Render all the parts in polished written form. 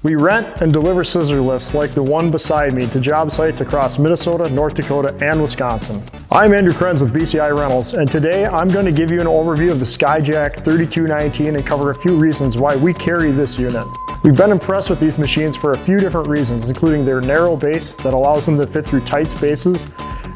We rent and deliver scissor lifts like the one beside me to job sites across Minnesota, North Dakota, and Wisconsin. I'm Kriens with BCI-Rentals, and today I'm going to give you an overview of the Skyjack 3219 and cover a few reasons why we carry this unit. We've been impressed with these machines for a few different reasons, including their narrow base that allows them to fit through tight spaces,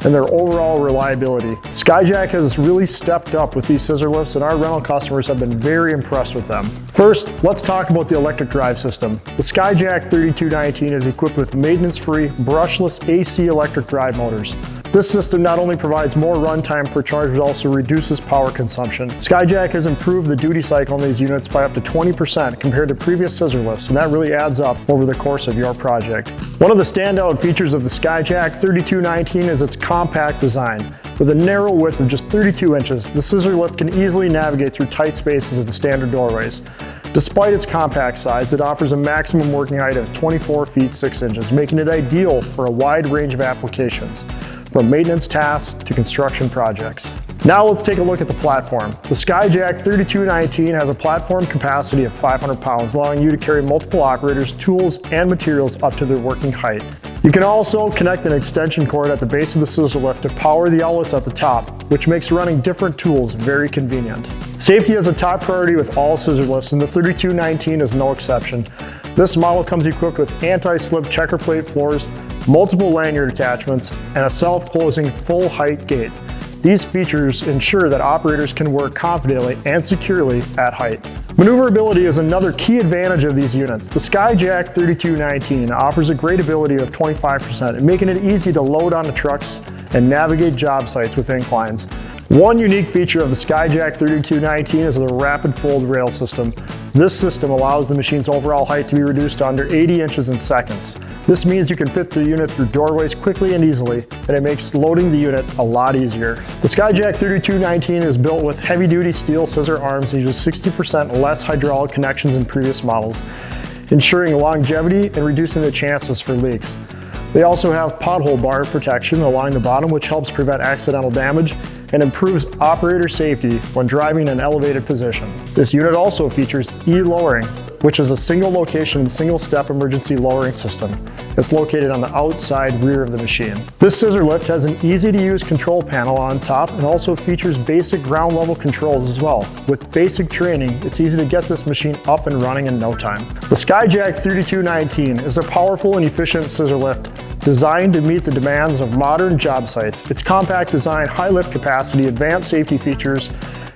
and their overall reliability. Skyjack has really stepped up with these scissor lifts, and our rental customers have been very impressed with them. First, let's talk about the electric drive system. The Skyjack 3219 is equipped with maintenance-free, brushless AC electric drive motors. This system not only provides more runtime per charge, but also reduces power consumption. Skyjack has improved the duty cycle on these units by up to 20% compared to previous scissor lifts, and that really adds up over the course of your project. One of the standout features of the Skyjack 3219 is its compact design. With a narrow width of just 32 inches, the scissor lift can easily navigate through tight spaces of the standard doorways. Despite its compact size, it offers a maximum working height of 24 feet 6 inches, making it ideal for a wide range of applications, from maintenance tasks to construction projects. Now let's take a look at the platform. The Skyjack 3219 has a platform capacity of 500 pounds, allowing you to carry multiple operators, tools, and materials up to their working height. You can also connect an extension cord at the base of the scissor lift to power the outlets at the top, which makes running different tools very convenient. Safety is a top priority with all scissor lifts, and the 3219 is no exception. This model comes equipped with anti-slip checker plate floors, multiple lanyard attachments, and a self-closing full-height gate. These features ensure that operators can work confidently and securely at height. Maneuverability is another key advantage of these units. The Skyjack 3219 offers a great ability of 25%, making it easy to load onto trucks and navigate job sites with inclines. One unique feature of the Skyjack 3219 is the rapid fold rail system. This system allows the machine's overall height to be reduced to under 80 inches in seconds. This means you can fit the unit through doorways quickly and easily, and it makes loading the unit a lot easier. The Skyjack 3219 is built with heavy-duty steel scissor arms and uses 60% less hydraulic connections than previous models, ensuring longevity and reducing the chances for leaks. They also have pothole bar protection along the bottom, which helps prevent accidental damage and improves operator safety when driving in an elevated position. This unit also features e-lowering, which is a single location and single step emergency lowering system. It's located on the outside rear of the machine. This scissor lift has an easy to use control panel on top and also features basic ground level controls as well. With basic training, it's easy to get this machine up and running in no time. The Skyjack 3219 is a powerful and efficient scissor lift designed to meet the demands of modern job sites. Its compact design, high lift capacity, advanced safety features,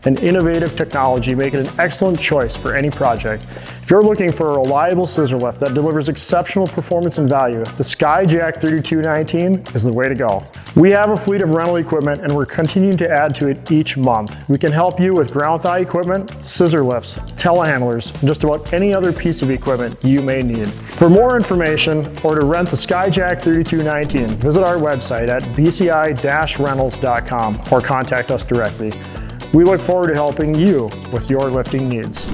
and innovative technology make it an excellent choice for any project. If you're looking for a reliable scissor lift that delivers exceptional performance and value, the Skyjack 3219 is the way to go. We have a fleet of rental equipment, and we're continuing to add to it each month. We can help you with ground thigh equipment, scissor lifts, telehandlers, and just about any other piece of equipment you may need. For more information or to rent the Skyjack 3219, visit our website at bci-rentals.com or contact us directly. We look forward to helping you with your lifting needs.